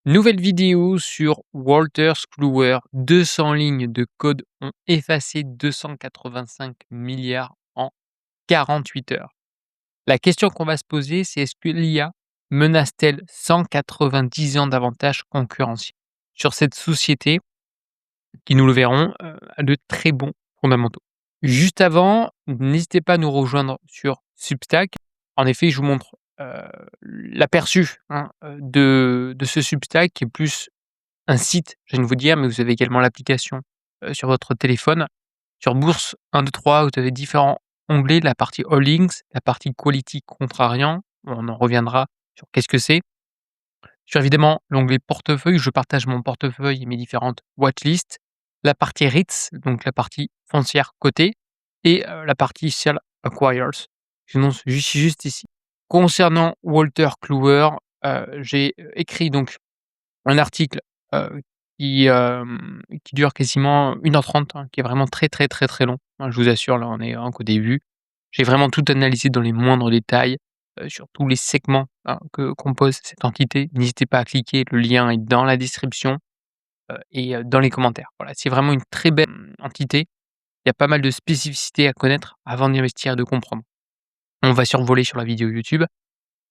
Nouvelle vidéo sur Wolters Kluwer. 200 lignes de code ont effacé 285 milliards en 48 heures. La question qu'on va se poser, c'est est-ce que l'IA menace-t-elle 190 ans d'avantage concurrentiel sur cette société qui, nous le verrons, a de très bons fondamentaux. Juste avant, n'hésitez pas à nous rejoindre sur Substack. En effet, je vous montre l'aperçu de ce Substack qui est plus un site, je viens de vous dire, mais vous avez également l'application sur votre téléphone. Sur Bourse 1, 2, 3, vous avez différents onglets, la partie Holdings, la partie Quality Contrariant, on en reviendra sur qu'est-ce que c'est. Sur évidemment l'onglet Portefeuille, je partage mon portefeuille et mes différentes watchlists. La partie REITs, donc la partie foncière cotée et la partie Sell Acquires, je l'annonce juste ici. Concernant Wolters Kluwer, j'ai écrit donc un article, heu, qui dure quasiment 1h30, qui est vraiment très, très, très, très long, je vous assure, là, on est qu'au début. J'ai vraiment tout analysé dans les moindres détails, sur tous les segments, que compose cette entité. N'hésitez pas à cliquer, le lien est dans la description, et dans les commentaires. Voilà, c'est vraiment une très belle, entité. Il y a pas mal de spécificités à connaître avant d'investir et de comprendre. On va survoler sur la vidéo YouTube.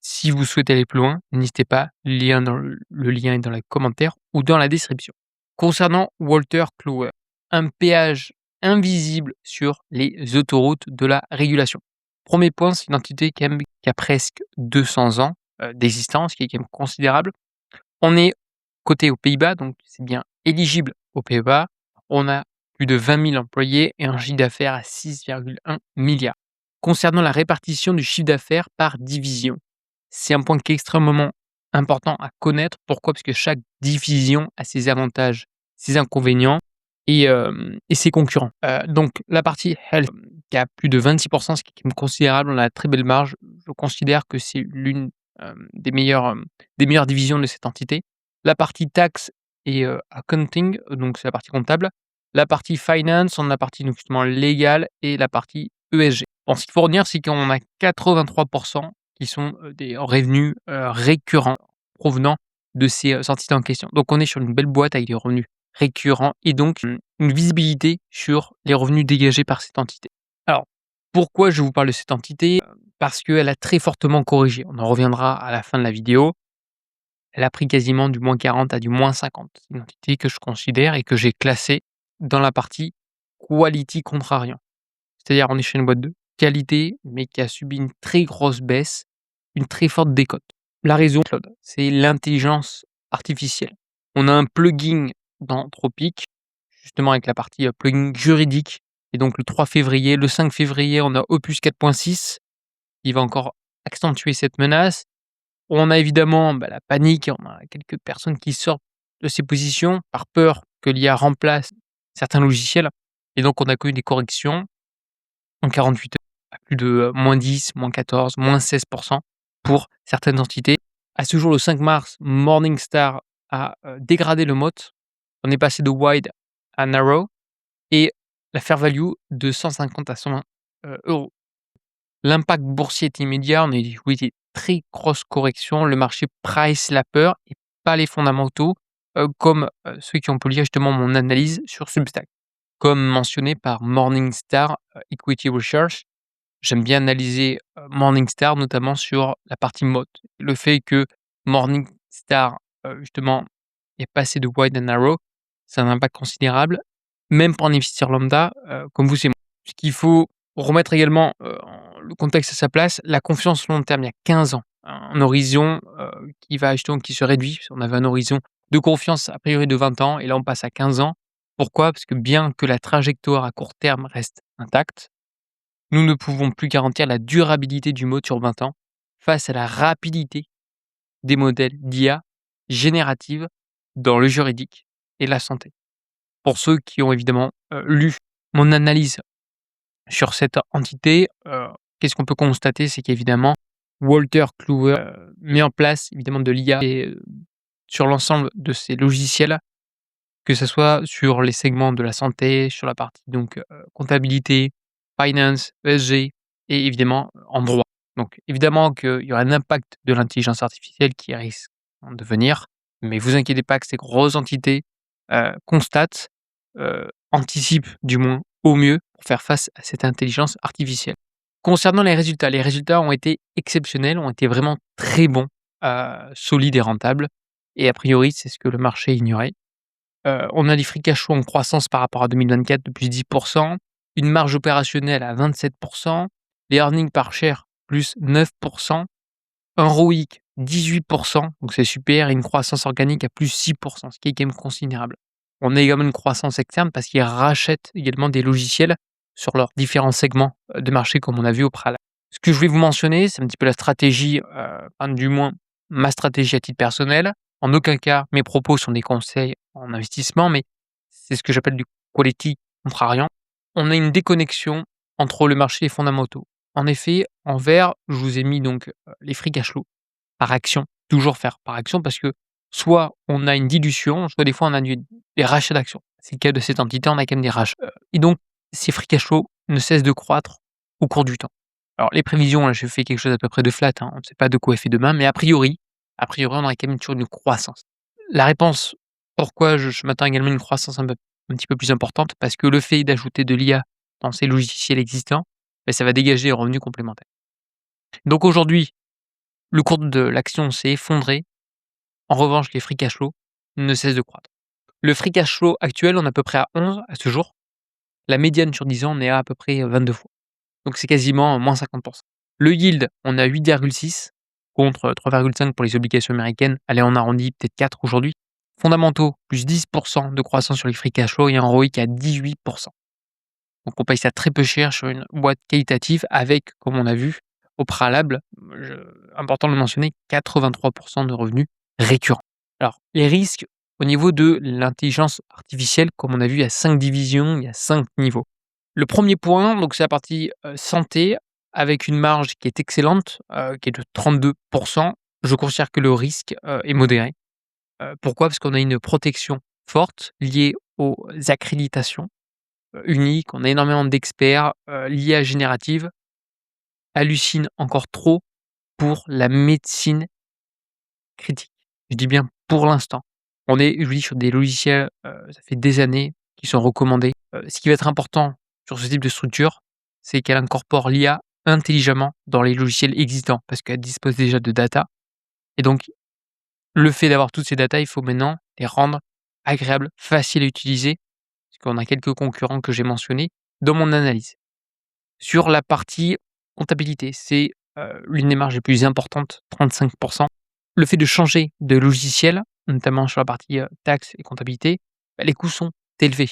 Si vous souhaitez aller plus loin, n'hésitez pas, le lien est dans les commentaires ou dans la description. Concernant Wolters Kluwer, un péage invisible sur les autoroutes de la régulation. Premier point, c'est une entité quand même qui a presque 200 ans d'existence, qui est quand même considérable. On est coté aux Pays-Bas, donc c'est bien éligible aux Pays-Bas. On a plus de 20 000 employés et un chiffre d'affaires à 6,1 milliards. Concernant la répartition du chiffre d'affaires par division, c'est un point qui est extrêmement important à connaître. Pourquoi? Parce que chaque division a ses avantages, ses inconvénients et ses concurrents. Donc la partie health, qui a plus de 26 ce qui est quand même considérable, on a de très belle marge. Je considère que c'est l'une, des meilleures divisions de cette entité. La partie tax et accounting, donc c'est la partie comptable. La partie finance, on a la partie donc justement légale et la partie ESG. Bon, ce qu'il faut retenir, c'est qu'on a 83 qui sont, des revenus, récurrents provenant de ces, entités en question. Donc on est sur une belle boîte avec des revenus récurrents et donc une visibilité sur les revenus dégagés par cette entité. Alors, pourquoi je vous parle de cette entité? Parce qu'elle a très fortement corrigé. On en reviendra à la fin de la vidéo. Elle a pris quasiment du -40 à du -50. C'est une entité que je considère et que j'ai classée dans la partie quality contrariant. C'est-à-dire on est chez une boîte de qualité, mais qui a subi une très grosse baisse, une très forte décote. La raison, Claude, c'est l'intelligence artificielle. On a un plugin dans Anthropic, justement avec la partie, plugin juridique et donc le 3 février, le 5 février, on a Opus 4.6 qui va encore accentuer cette menace. On a évidemment, la panique, on a quelques personnes qui sortent de ces positions par peur que l'IA remplace certains logiciels et donc on a connu des corrections en 48 heures à plus de, -10, -14, -16 pour certaines entités. À ce jour, le 5 mars, Morningstar a, dégradé le MOT. On est passé de wide à narrow et la fair value de 150 à 120 €. L'impact boursier est immédiat, on a eu oui, des très grosses corrections. Le marché price la peur et pas les fondamentaux, comme, ceux qui ont pu lire justement mon analyse sur Substack. Comme mentionné par Morningstar, Equity Research, j'aime bien analyser, Morningstar notamment sur la partie mode. Le fait que Morningstar, justement est passé de wide à narrow, ça a un impact considérable, même pour un investisseur lambda, comme vous et moi. Ce qu'il faut remettre également, le contexte à sa place, la confiance long terme, il y a 15 ans, un horizon, qui va justement qui se réduit. On avait un horizon de confiance a priori de 20 ans et là on passe à 15 ans. Pourquoi? Parce que bien que la trajectoire à court terme reste intacte, nous ne pouvons plus garantir la durabilité du mode sur 20 ans face à la rapidité des modèles d'IA générative dans le juridique et la santé. Pour ceux qui ont évidemment, lu mon analyse sur cette entité, qu'est-ce qu'on peut constater? C'est qu'évidemment Wolters Kluwer, met en place évidemment de l'IA et sur l'ensemble de ses logiciels, que ce soit sur les segments de la santé, sur la partie donc comptabilité, finance, ESG et évidemment en droit. Donc évidemment qu'il y aura un impact de l'intelligence artificielle qui risque de venir. Mais vous inquiétez pas que ces grosses entités, constatent, anticipent du moins au mieux pour faire face à cette intelligence artificielle. Concernant les résultats ont été exceptionnels, ont été vraiment très bons, solides et rentables et a priori, c'est ce que le marché ignorait. On a des free cash flow en croissance par rapport à 2024 de plus 10, une marge opérationnelle à 27, les earnings par share plus 9, un ROIC 18, donc c'est super et une croissance organique à plus 6, ce qui est quand même considérable. On a également une croissance externe parce qu'ils rachètent également des logiciels sur leurs différents segments, de marché comme on a vu au préalable. Ce que je voulais vous mentionner, c'est un petit peu la stratégie, enfin du moins ma stratégie à titre personnel. En aucun cas mes propos sont des conseils en investissement, mais c'est ce que j'appelle du quality contrarian. On a une déconnexion entre le marché et les fondamentaux. En effet, en vert, je vous ai mis donc, les free cash flow par action, toujours faire par action parce que soit on a une dilution, soit des fois on a des rachats d'actions. C'est le cas de cette entité, on a quand même des rachats, et donc ces free cash flow ne cessent de croître au cours du temps. Alors les prévisions, là, je fais quelque chose à peu près de flat, hein, on ne sait pas de quoi est fait demain, mais a priori, on aurait quand même toujours une croissance. La réponse, pourquoi je m'attends également à une croissance un petit peu plus importante, parce que le fait d'ajouter de l'IA dans ces logiciels existants, beh, ça va dégager des revenus complémentaires. Donc aujourd'hui, le cours de l'action s'est effondré. En revanche, les free cash flow ne cessent de croître. Le free cash flow actuel, on est à peu près à 11 à ce jour. La médiane sur 10 ans, on est à peu près 22 fois. Donc c'est quasiment moins 50. Le yield, on a 8,6 contre 3,5 pour les obligations américaines. Allez, on arrondit peut-être 4 aujourd'hui. Fondamentaux, plus 10 de croissance sur les free cash flow et un ROIC à 18. Donc on paye ça très peu cher sur une boîte qualitative avec, comme on a vu au préalable, important de le mentionner, 83 de revenus récurrents. Alors les risques au niveau de l'intelligence artificielle, comme on a vu, il y a 5 divisions, il y a 5 niveaux. Le premier point, donc c'est la partie, santé avec une marge qui est excellente, qui est de 32. Je considère que le risque, est modéré. Pourquoi? Parce qu'on a une protection forte liée aux accréditations unique, on a énormément d'experts, l'IA générative hallucine encore trop pour la médecine critique. Je dis bien pour l'instant. On est, je vous dis, sur des logiciels, ça fait des années qui sont recommandés. Ce qui va être important sur ce type de structure, c'est qu'elle incorpore l'IA intelligemment dans les logiciels existants parce qu'elle dispose déjà de data et donc le fait d'avoir toutes ces data, il faut maintenant les rendre agréables, faciles à utiliser, parce qu'on a quelques concurrents que j'ai mentionnés dans mon analyse. Sur la partie comptabilité, c'est, l'une des marges les plus importantes, 35. Le fait de changer de logiciel, notamment sur la partie, taxes et comptabilité, bah, les coûts sont élevés.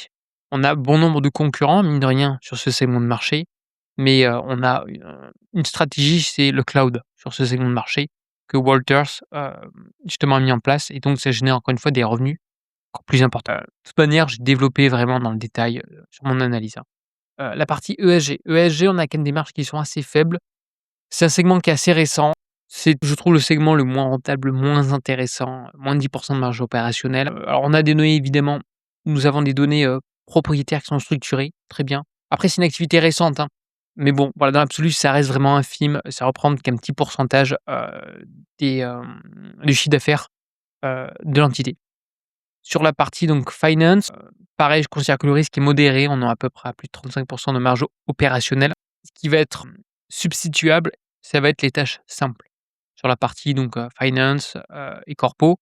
On a bon nombre de concurrents, mine de rien, sur ce segment de marché, mais, on a une stratégie, c'est le cloud sur ce segment de marché que Walters, justement a mis en place et donc ça génère encore une fois des revenus encore plus importants. De toute manière, j'ai développé vraiment dans le détail, sur mon analyse, hein. La partie ESG. ESG, on a quand même des marges qui sont assez faibles. C'est un segment qui est assez récent. C'est, je trouve, le segment le moins rentable, le moins intéressant, moins de 10 de marge opérationnelle. Alors on a des données évidemment, nous avons des données, propriétaires qui sont structurées, très bien. Après c'est une activité récente, hein, mais bon, voilà, dans l'absolu, ça reste vraiment infime. Ça représente qu'un petit pourcentage, du chiffre d'affaires, de l'entité. Sur la partie donc finance, pareil, je considère que le risque est modéré. On est à peu près à plus de 35 de marge opérationnelle. Ce qui va être substituable, ça va être les tâches simples. Sur la partie donc finance, et corpo.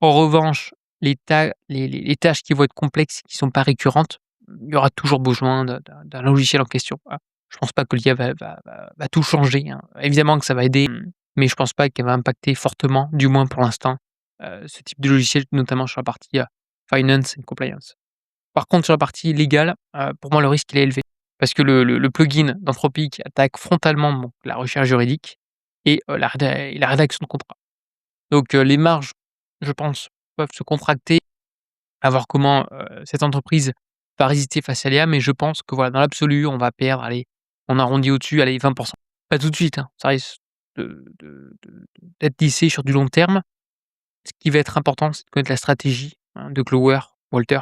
En revanche, les tâches qui vont être complexes, qui ne sont pas récurrentes, il y aura toujours besoin d'un logiciel en question. Je pense pas que l'IA va tout changer, hein. Évidemment que ça va aider, mais je pense pas qu'elle va impacter fortement, du moins pour l'instant, ce type de logiciel, notamment sur la partie, finance and compliance. Par contre, sur la partie légale, pour moi, le risque, il est élevé. Parce que le plugin d'Anthropic attaque frontalement donc la recherche juridique et la rédaction de contrat. Donc les marges, je pense, peuvent se contracter, à voir comment, cette entreprise va résister face à l'IA, mais je pense que voilà, dans l'absolu, on va perdre, allez, on arrondit au-dessus, allez 20. Pas tout de suite, hein, ça risque d'être lissé sur du long terme. Ce qui va être important, c'est de connaître la stratégie, hein, de Clover, Walter,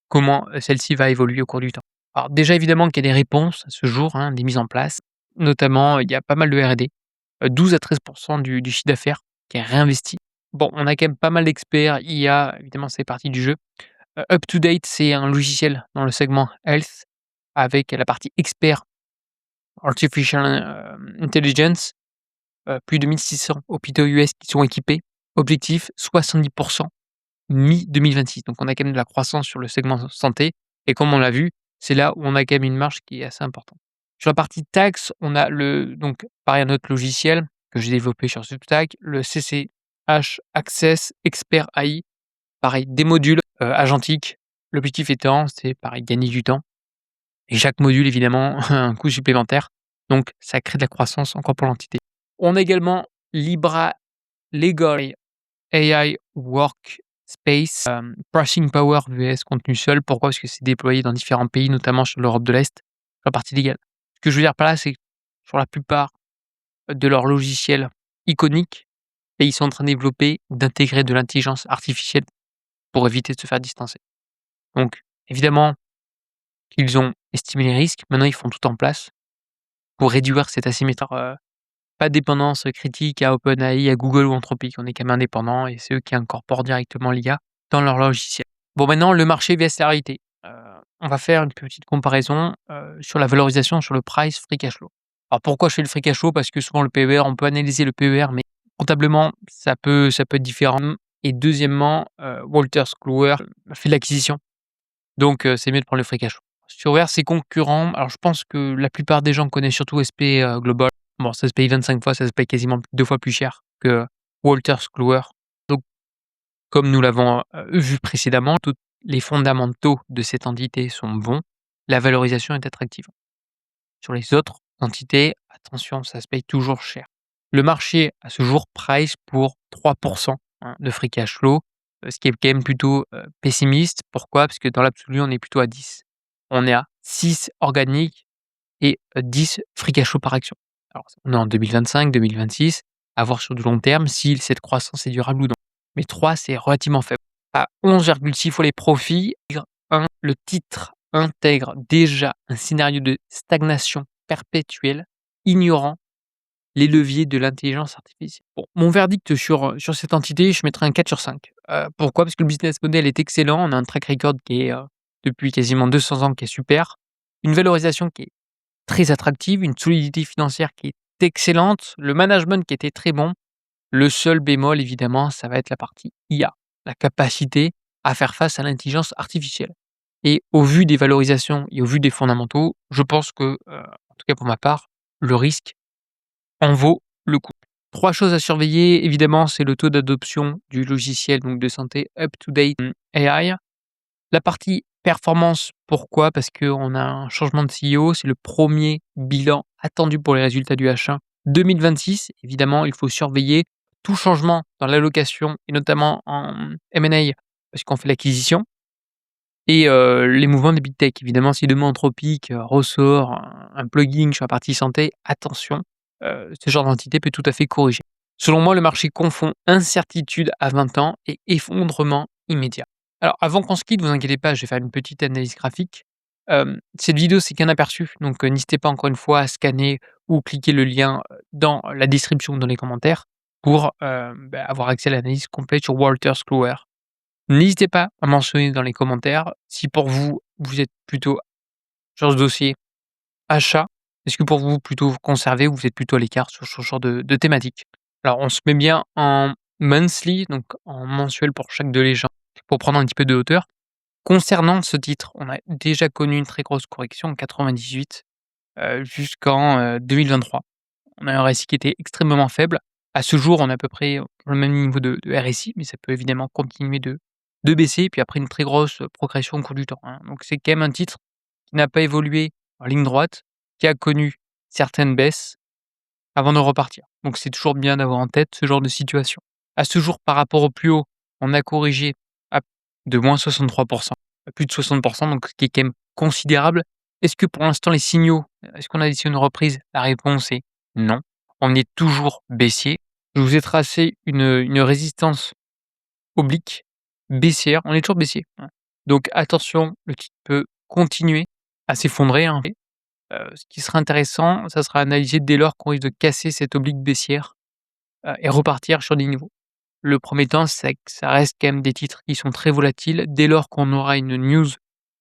comment, celle-ci va évoluer au cours du temps. Alors déjà évidemment qu'il y a des réponses à ce jour, hein, des mises en place, notamment, il y a pas mal de R&D, 12 à 13 du chiffre d'affaires qui est réinvesti Bon, on a quand même pas mal d'experts IA, évidemment, c'est partie du jeu. UpToDate, c'est un logiciel dans le segment health avec la partie expert artificial, intelligence, plus de 1 600 hôpitaux US qui sont équipés. Objectif 70 mi-2026. Donc on a quand même de la croissance sur le segment santé et comme on l'a vu, c'est là où on a quand même une marge qui est assez importante. Sur la partie taxe, on a donc pareil un autre logiciel que j'ai développé sur Substack, le CCH Access Expert AI. Pareil, des modules, agentiques. L'objectif étant, c'est pareil, gagner du temps et chaque module évidemment a un coût supplémentaire, donc ça crée de la croissance encore pour l'entité. On a également Libra Legal AI Workspace, pricing power vs contenu seul. Pourquoi? Parce que c'est déployé dans différents pays, notamment sur l'Europe de l'Est, sur la partie légale. Ce que je veux dire par là, c'est que sur la plupart de leurs logiciels iconiques et ils sont en train de développer, d'intégrer de l'intelligence artificielle pour éviter de se faire distancer. Donc évidemment qu'ils ont estimé les risques, maintenant ils font tout en place pour réduire cette asymétrie, pas de dépendance critique à OpenAI, à Google ou Anthropic. On est quand même indépendant et c'est eux qui incorporent directement l'IA dans leur logiciel. Bon maintenant le marché vs la réalité. On va faire une petite comparaison, sur la valorisation, sur le price free cash flow. Alors pourquoi je fais le free cash flow? Parce que souvent le PER, on peut analyser le PER, mais comptablement ça peut être différent et deuxièmement, Wolters Kluwer fait de l'acquisition. Donc c'est mieux de prendre le free cash flow. Sur vers ses concurrents, alors je pense que la plupart des gens connaissent surtout SP, Global. Bon, ça se paye 25 fois, ça se paye quasiment 2 fois plus cher que Wolters Kluwer. Donc comme nous l'avons, vu précédemment, tous les fondamentaux de cette entité sont bons, la valorisation est attractive. Sur les autres entités, attention, ça se paye toujours cher. Le marché, à ce jour, price pour 3 hein, de free cash flow, ce qui est quand même plutôt, pessimiste. Pourquoi? Parce que dans l'absolu, on est plutôt à 10. On est à 6 organiques et 10 free cash flow par action. Alors, on est en 2025-2026, à voir sur du long terme si cette croissance est durable ou non. Mais 3, c'est relativement faible. À 11,6 fois les profits, le titre intègre déjà un scénario de stagnation perpétuelle, ignorant les leviers de l'intelligence artificielle. Bon, mon verdict sur cette entité, je mettrai un 4 sur 5. Pourquoi? Parce que le business model est excellent, on a un track record qui est, depuis quasiment 200 ans qui est super, une valorisation qui est très attractive, une solidité financière qui est excellente, le management qui était très bon. Le seul bémol évidemment, ça va être la partie IA, la capacité à faire face à l'intelligence artificielle et au vu des valorisations et au vu des fondamentaux, je pense que, en tout cas pour ma part, le risque en vaut le coup. 3 choses à surveiller, évidemment, c'est le taux d'adoption du logiciel donc de santé UpToDate AI. La partie performance, pourquoi? Parce qu'on a un changement de CEO, c'est le premier bilan attendu pour les résultats du H1 2026. Évidemment, il faut surveiller tout changement dans l'allocation et notamment en M&A parce qu'on fait l'acquisition et les mouvements des big tech. Évidemment, si demain Anthropic, ressort un plugin sur la partie santé, attention, ce genre d'entité peut tout à fait corriger. Selon moi, le marché confond incertitude à 20 ans et effondrement immédiat. Alors avant qu'on se quitte, vous inquiétez pas, je vais faire une petite analyse graphique. Cette vidéo, c'est qu'un aperçu, donc n'hésitez pas encore une fois à scanner ou cliquer le lien, dans la description ou dans les commentaires pour, avoir accès à l'analyse complète sur Wolters Kluwer. N'hésitez pas à mentionner dans les commentaires si pour vous, vous êtes plutôt sur ce dossier achat. Est-ce que pour vous, plutôt conserver ou vous êtes plutôt à l'écart sur ce genre de thématique? Alors on se met bien en monthly, donc en mensuel pour chaque de les gens, pour prendre un petit peu de hauteur. Concernant ce titre, on a déjà connu une très grosse correction en 98, jusqu'en, 2023. On a un RSI qui était extrêmement faible. À ce jour, on est à peu près au même niveau de RSI, mais ça peut évidemment continuer de baisser, puis après une très grosse progression au cours du temps, hein. Donc c'est quand même un titre qui n'a pas évolué en ligne droite, qui a connu certaines baisses avant de repartir. Donc c'est toujours bien d'avoir en tête ce genre de situation. À ce jour, par rapport au plus haut, on a corrigé à de moins 63 à plus de 60 donc ce qui est quand même considérable. Est-ce que pour l'instant les signaux, est-ce qu'on a des signaux de reprise? La réponse est non. On est toujours baissier. Je vous ai tracé une résistance oblique baissière, on est toujours baissier, hein. Donc attention, le titre peut continuer à s'effondrer, hein. Ce qui sera intéressant, ça sera analysé dès lors qu'on risque de casser cette oblique baissière, et repartir sur des niveaux. Le premier temps, c'est que ça reste quand même des titres qui sont très volatiles. Dès lors qu'on aura une news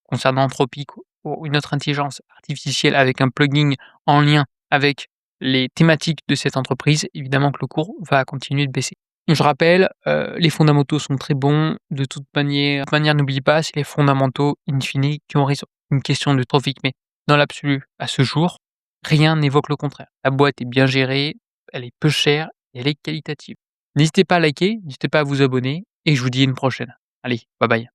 concernant Anthropic ou une autre intelligence artificielle avec un plugin en lien avec les thématiques de cette entreprise, évidemment que le cours va continuer de baisser. Je rappelle, les fondamentaux sont très bons. De toute manière, n'oublie pas, c'est les fondamentaux in fine qui ont raison. Une question de trafic, mais dans l'absolu, à ce jour, rien n'évoque le contraire. La boîte est bien gérée, elle est peu chère et elle est qualitative. N'hésitez pas à liker, n'hésitez pas à vous abonner et je vous dis à une prochaine. Allez, bye bye.